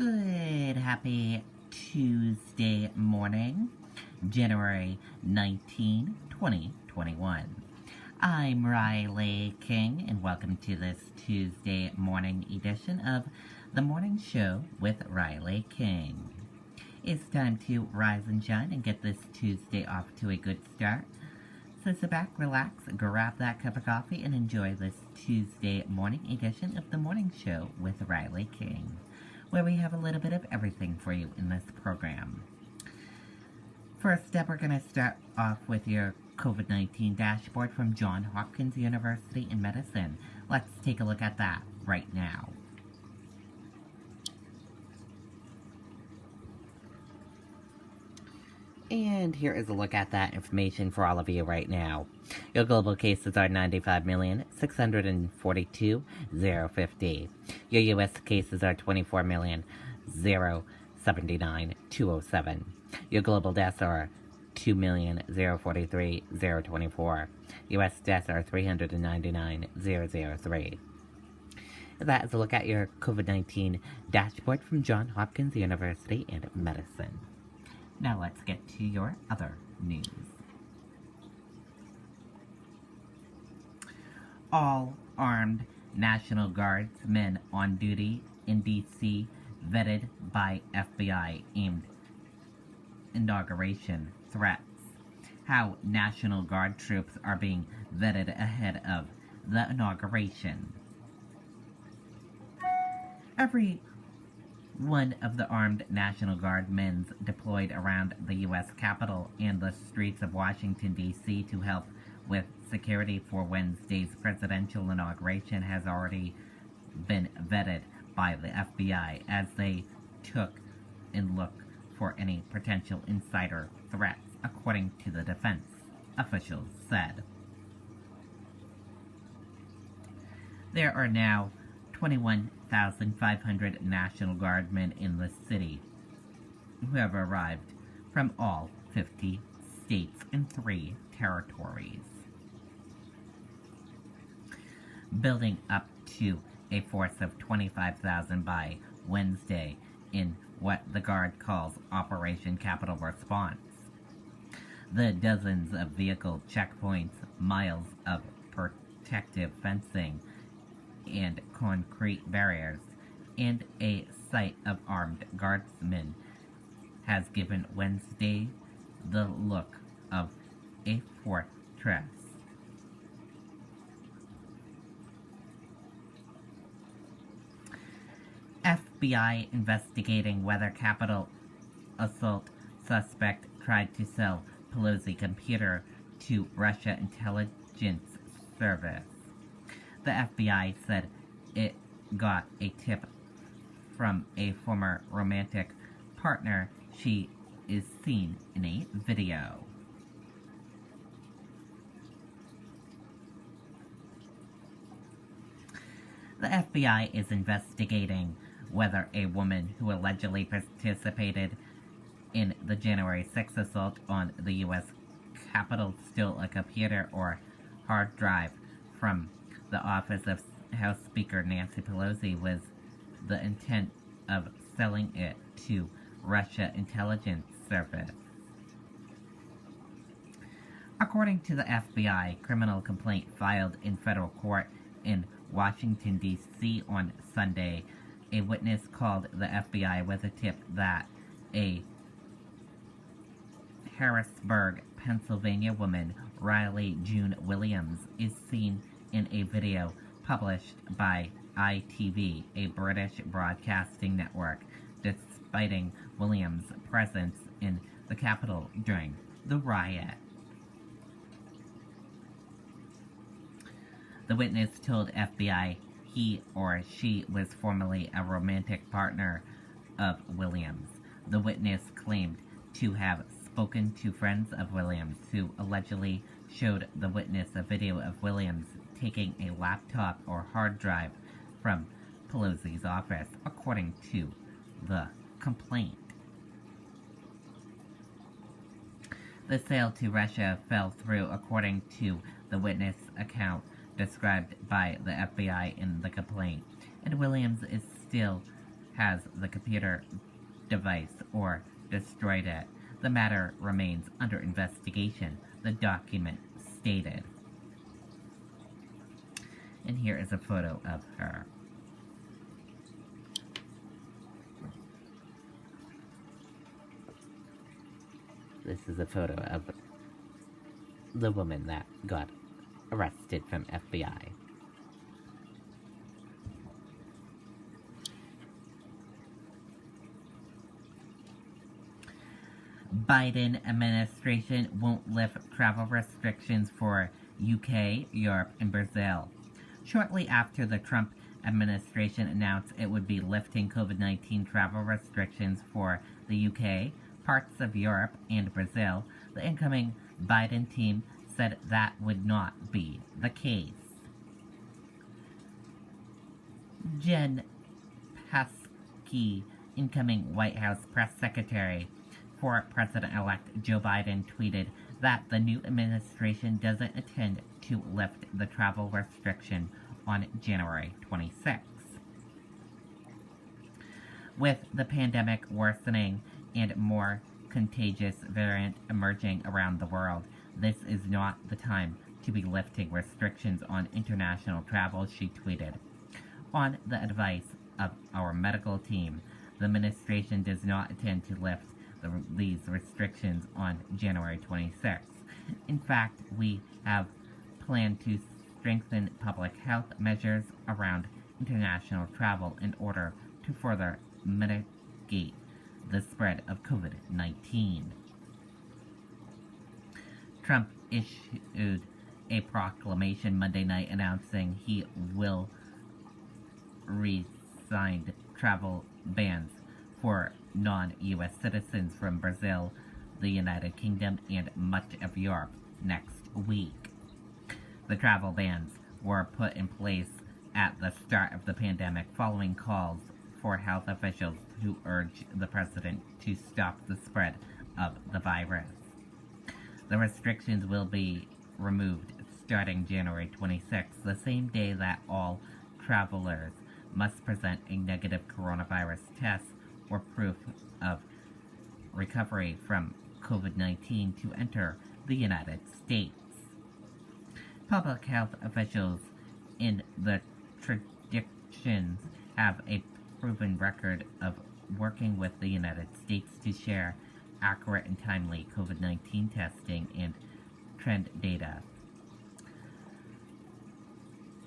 Good, happy Tuesday morning, January 19, 2021. I'm Riley King, and welcome to this Tuesday morning edition of The Morning Show with Riley King. It's time to rise and shine and get this Tuesday off to a good start. So sit back, relax, grab that cup of coffee, and enjoy this Tuesday morning edition of The Morning Show with Riley King, where we have a little bit of everything for you in this program. First up, we're going to start off with your COVID-19 dashboard from Johns Hopkins University in Medicine. Let's take a look at that right now. And here is a look at that information for all of you right now. Your global cases are 95,642,050. Your U.S. cases are 24,079,207. Your global deaths are 2,043,024. U.S. deaths are 399,003. That is a look at your COVID-19 dashboard from Johns Hopkins University in Medicine. Now let's get to your other news. All armed National Guardsmen on duty in D.C. vetted by FBI aimed inauguration threats. How National Guard troops are being vetted ahead of the inauguration. Every one of the armed National Guard men deployed around the U.S. Capitol and the streets of Washington, D.C. to help with security for Wednesday's presidential inauguration has already been vetted by the FBI as they took and look for any potential insider threats, according to the defense officials said. There are now 21,500 National Guardmen in the city who have arrived from all 50 states and 3 territories, building up to a force of 25,000 by Wednesday in what the Guard calls Operation Capital Response. The dozens of vehicle checkpoints, miles of protective fencing, and concrete barriers, and a sight of armed guardsmen has given Wednesday the look of a fortress. FBI investigating whether Capitol assault suspect tried to sell Pelosi computer to Russia intelligence service. The FBI said it got a tip from a former romantic partner. She is seen in a video. The FBI is investigating whether a woman who allegedly participated in the January 6th assault on the U.S. Capitol stole a computer or hard drive from the office of House Speaker Nancy Pelosi with the intent of selling it to Russia intelligence service. According to the FBI, criminal complaint filed in federal court in Washington, D.C. on Sunday, a witness called the FBI with a tip that a Harrisburg, Pennsylvania woman, Riley June Williams, is seen in a video published by ITV, a British broadcasting network, displaying Williams' presence in the Capitol during the riot. The witness told FBI he or she was formerly a romantic partner of Williams. The witness claimed to have spoken to friends of Williams who allegedly showed the witness a video of Williams taking a laptop or hard drive from Pelosi's office, according to the complaint. The sale to Russia fell through, according to the witness account described by the FBI in the complaint, and Williams is still has the computer device or destroyed it. The matter remains under investigation, the document stated. And here is a photo of her. This is a photo of the woman that got arrested from FBI. Biden administration won't lift travel restrictions for UK, Europe, and Brazil. Shortly after the Trump administration announced it would be lifting COVID-19 travel restrictions for the UK, parts of Europe, and Brazil, the incoming Biden team said that would not be the case. Jen Psaki, incoming White House press secretary for President-elect Joe Biden, tweeted that the new administration doesn't intend to lift the travel restriction on January 26. With the pandemic worsening and more contagious variant emerging around the world, this is not the time to be lifting restrictions on international travel, she tweeted. On the advice of our medical team, the administration does not intend to lift these restrictions on January 26th. In fact, we have planned to strengthen public health measures around international travel in order to further mitigate the spread of COVID-19. Trump issued a proclamation Monday night announcing he will rescind travel bans for non-U.S. citizens from Brazil, the United Kingdom, and much of Europe next week. The travel bans were put in place at the start of the pandemic following calls for health officials who urge the president to stop the spread of the virus. The restrictions will be removed starting January 26th, the same day that all travelers must present a negative coronavirus test or proof of recovery from COVID-19 to enter the United States. Public health officials in the jurisdictions have a proven record of working with the United States to share accurate and timely COVID-19 testing and trend data.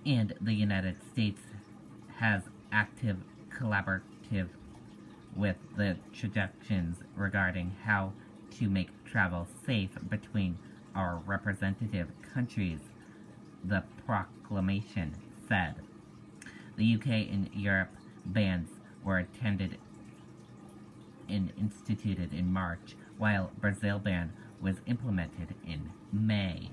And the United States has active collaborative with the jurisdictions regarding how to make travel safe between our representative countries, the proclamation said. The UK and Europe bans were intended and instituted in March, while Brazil ban was implemented in May.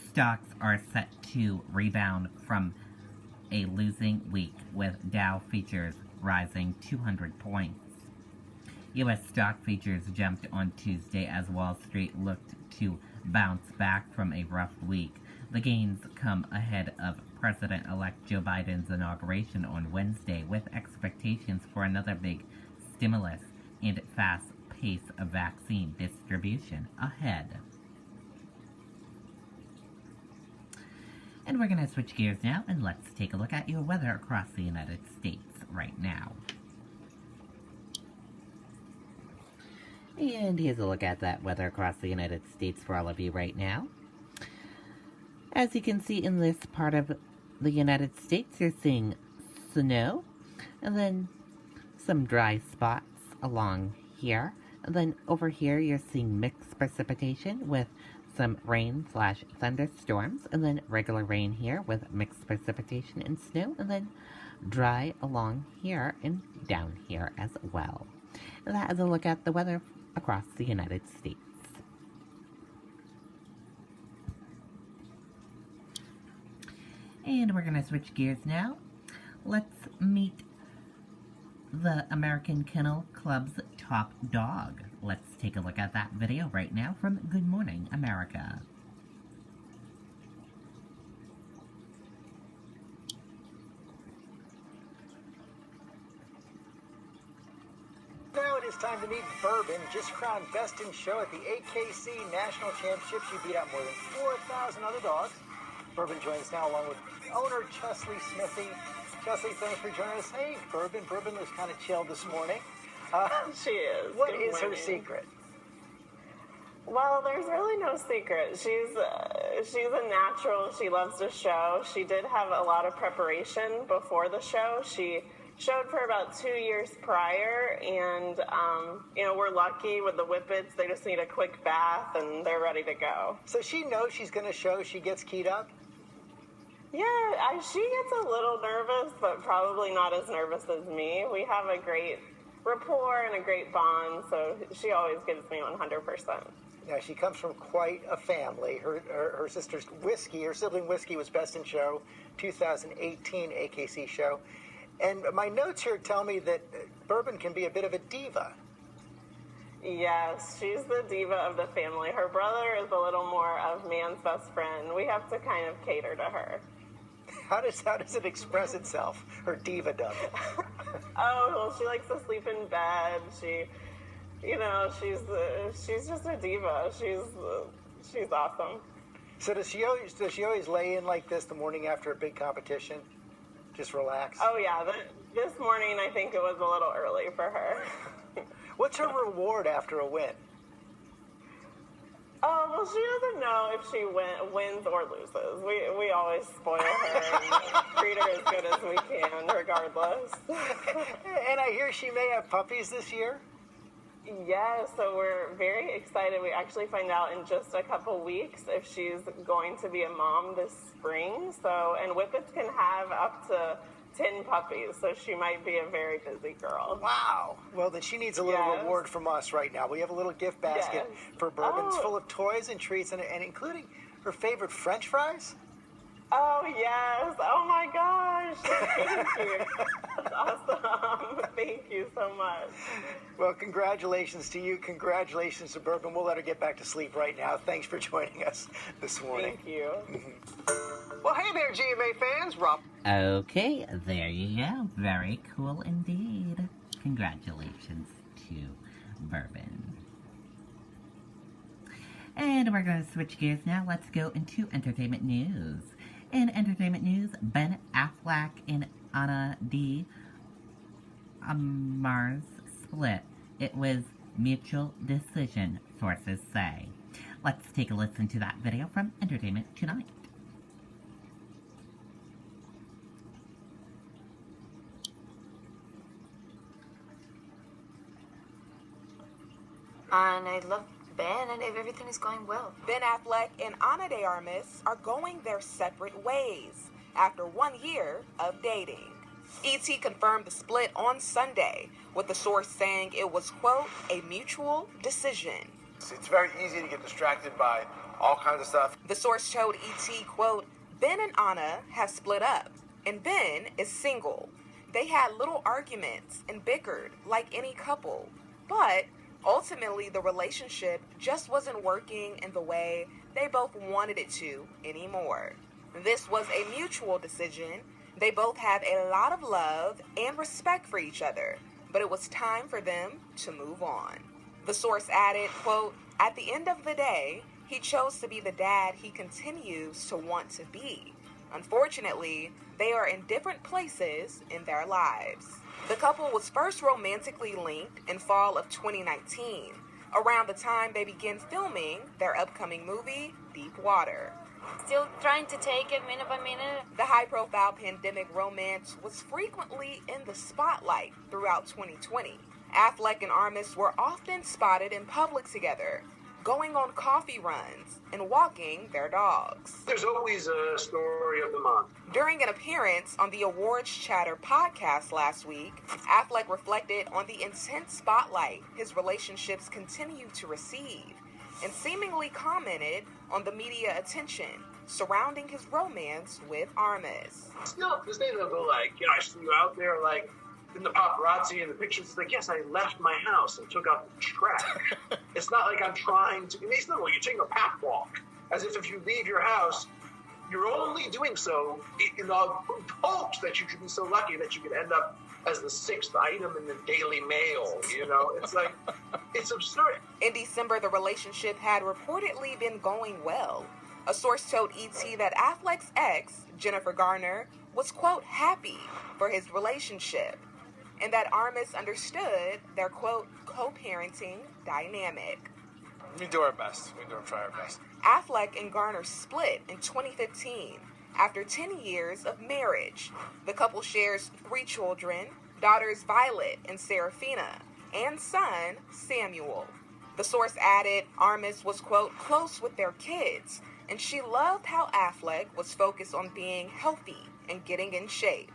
Stocks are set to rebound from a losing week, with Dow futures rising 200 points. U.S. stock futures jumped on Tuesday as Wall Street looked to bounce back from a rough week. The gains come ahead of President-elect Joe Biden's inauguration on Wednesday, with expectations for another big stimulus and fast pace of vaccine distribution ahead. And we're going to switch gears now, and let's take a look at your weather across the United States right now. And here's a look at that weather across the United States for all of you right now. As you can see in this part of the United States, you're seeing snow, and then some dry spots along here. And then over here, you're seeing mixed precipitation with some rain/thunderstorms, and then regular rain here with mixed precipitation and snow, and then dry along here and down here as well. And that is a look at the weather across the United States. And we're going to switch gears now. Let's meet the American Kennel Club's top dog. Let's take a look at that video right now from Good Morning America. it's time to meet Bourbon, just crowned Best in Show at the AKC National Championship. She beat out more than 4,000 other dogs. Bourbon joins now along with owner Chesley Smithy. Chesley, thanks for joining us. Hey, Bourbon. Bourbon was kind of chilled this morning. She is. What is her secret? Well, there's really no secret. She's a natural. She loves to show. She did have a lot of preparation before the show. She showed for about 2 years prior, and we're lucky with the Whippets. They just need a quick bath, and they're ready to go. So she knows she's going to show. She gets keyed up? Yeah, she gets a little nervous, but probably not as nervous as me. We have a great rapport and a great bond, so she always gives me 100%. Now, she comes from quite a family. Her sister's Whiskey, her sibling Whiskey, was Best in Show, 2018 AKC show. And my notes here tell me that Bourbon can be a bit of a diva. Yes, she's the diva of the family. Her brother is a little more of man's best friend. We have to kind of cater to her. How does it express itself, her diva-dom? Oh, well, she likes to sleep in bed. She's just a diva. She's awesome. So does she always lay in like this the morning after a big competition? Just relax? Oh, yeah. This morning, I think it was a little early for her. What's her reward after a win? Oh, well, she doesn't know if she wins or loses. We always spoil her and treat her as good as we can, regardless. And I hear she may have puppies this year? Yes, so we're very excited. We actually find out in just a couple weeks if she's going to be a mom this spring. And Whippets can have up to 10 puppies, so she might be a very busy girl. Wow. Well, then she needs a little reward from us right now. We have a little gift basket for Bourbon. It's full of toys and treats, and including her favorite French fries. Oh, yes. Oh, my gosh. Thank you. That's awesome. Thank you so much. Well, congratulations to you. Congratulations to Bourbon. We'll let her get back to sleep right now. Thanks for joining us this morning. Thank you. Well, hey there, GMA fans. Rob. Okay, there you go. Very cool indeed. Congratulations to Bourbon. And we're going to switch gears now. Let's go into entertainment news. In entertainment news, Ben Affleck and Ana de Armas split. It was mutual decision, sources say. Let's take a listen to that video from Entertainment Tonight. And I love Ben, and everything is going well. Ben Affleck and Ana de Armas are going their separate ways after 1 year of dating. E.T. confirmed the split on Sunday, with the source saying it was, quote, a mutual decision. It's very easy to get distracted by all kinds of stuff. The source showed E.T., quote, Ben and Ana have split up, and Ben is single. They had little arguments and bickered like any couple, but ultimately, the relationship just wasn't working in the way they both wanted it to anymore. This was a mutual decision. They both have a lot of love and respect for each other, but it was time for them to move on. The source added, quote, at the end of the day, he chose to be the dad he continues to want to be. Unfortunately, they are in different places in their lives. The couple was first romantically linked in fall of 2019, around the time they began filming their upcoming movie, Deep Water. Still trying to take it minute by minute. The high-profile pandemic romance was frequently in the spotlight throughout 2020. Affleck and Armas were often spotted in public together, going on coffee runs and walking their dogs. There's always a story of the month. During an appearance on the Awards Chatter podcast last week, Affleck reflected on the intense spotlight his relationships continue to receive and seemingly commented on the media attention surrounding his romance with Armas. No, because they don't go like, I see you out there like in the paparazzi and the pictures. It's like, yes, I left my house and took out the trash. It's not like I'm trying to. It's not like you're taking a pack walk, as if you leave your house, you're only doing so in the hopes that you could be so lucky that you could end up as the 6th item in the Daily Mail. You know, it's like, it's absurd. In December, the relationship had reportedly been going well. A source told ET that Affleck's ex, Jennifer Garner, was, quote, happy for his relationship, and that Armis understood their, quote, co-parenting dynamic. We do our best. We do try our best. Affleck and Garner split in 2015 after 10 years of marriage. The couple shares 3 children, daughters Violet and Serafina, and son Samuel. The source added Armis was, quote, close with their kids, and she loved how Affleck was focused on being healthy and getting in shape.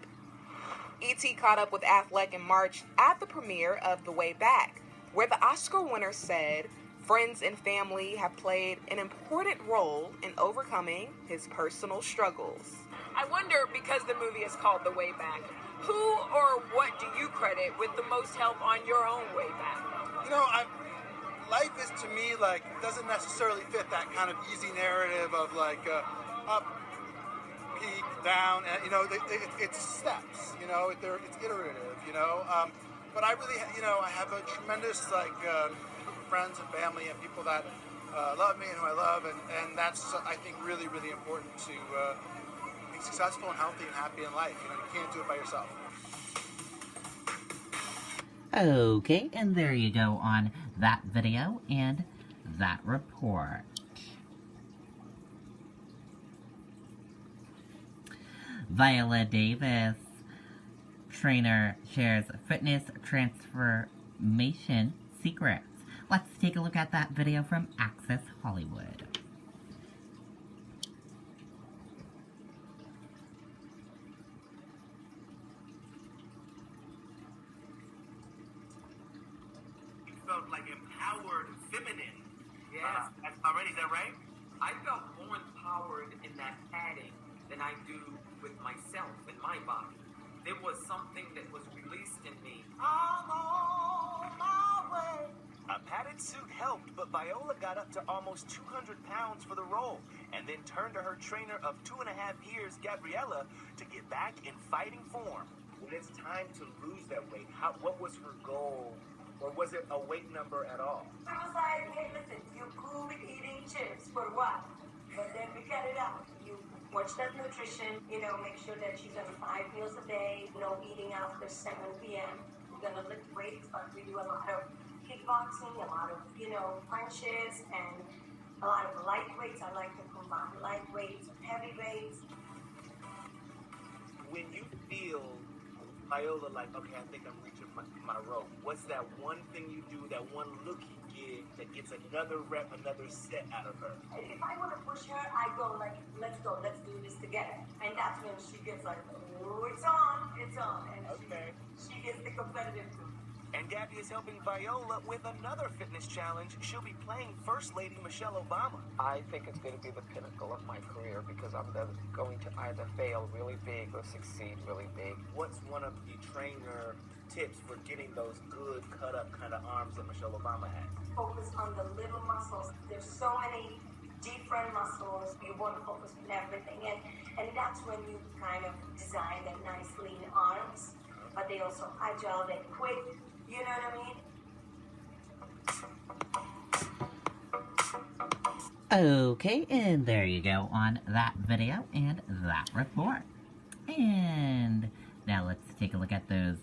E.T. caught up with Affleck in March at the premiere of The Way Back, where the Oscar winner said friends and family have played an important role in overcoming his personal struggles. I wonder, because the movie is called The Way Back, who or what do you credit with the most help on your own way back? You know, life is, to me, like, doesn't necessarily fit that kind of easy narrative of, like, up, peak, down, and, you know, it's steps, you know, it's iterative, you know, but I really, you know, I have a tremendous, like, group of friends and family and people that love me and who I love, and that's, I think, really, really important to be successful and healthy and happy in life. You know, you can't do it by yourself. Okay, and there you go on that video and that report. Viola Davis, trainer, shares fitness transformation secrets. Let's take a look at that video from Access Hollywood. Felt like empowered, feminine. Yes, that's already, is that right? I felt more empowered in that padding than I do with myself and my body. There was something that was released in me. I'm on my way. A padded suit helped, but Viola got up to almost 200 pounds for the role, and then turned to her trainer of 2.5 years, Gabriella, to get back in fighting form. When it's time to lose that weight, what was her goal? Or was it a weight number at all? It was like, hey, listen, you're cool with eating chips for a while, but then we cut it out. You watch that nutrition, you know, make sure that she's on 5 meals a day, no eating after 7 p.m. We're gonna lift weights, but we do a lot of kickboxing, a lot of, you know, punches, and a lot of light weights. I like to combine light weights and heavy weights. When you feel Viola like, okay, I think I'm reaching my rope, what's that one thing you do, that one look you give that gets another rep, another set out of her? If I want to push her, I go like, let's go, let's do this together. And that's when she gets like, oh, it's on. And okay. she gets the competitive too. And Gabby is helping Viola with another fitness challenge. She'll be playing First Lady Michelle Obama. I think it's going to be the pinnacle of my career because I'm going to either fail really big or succeed really big. What's one of the trainer tips for getting those good cut-up kind of arms that Michelle Obama has? Focus on the little muscles. There's so many different muscles. You want to focus on everything. And that's when you kind of design the nice lean arms, but they also agile, they're quick. You know what I mean? Okay, and there you go on that video and that report. And now let's take a look at those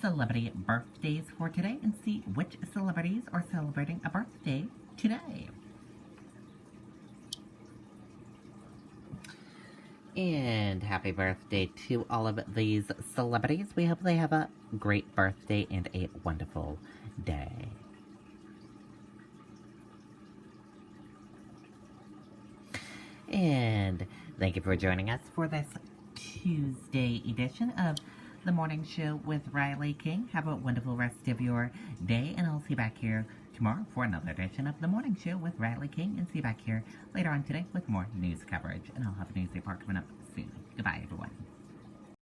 celebrity birthdays for today and see which celebrities are celebrating a birthday today. And happy birthday to all of these celebrities. We hope they have a great birthday and a wonderful day. And thank you for joining us for this Tuesday edition of The Morning Show with Riley King. Have a wonderful rest of your day, and I'll see you back here tomorrow for another edition of The Morning Show with Riley King, and see you back here later on today with more news coverage. And I'll have a news report coming up soon. Goodbye, everyone.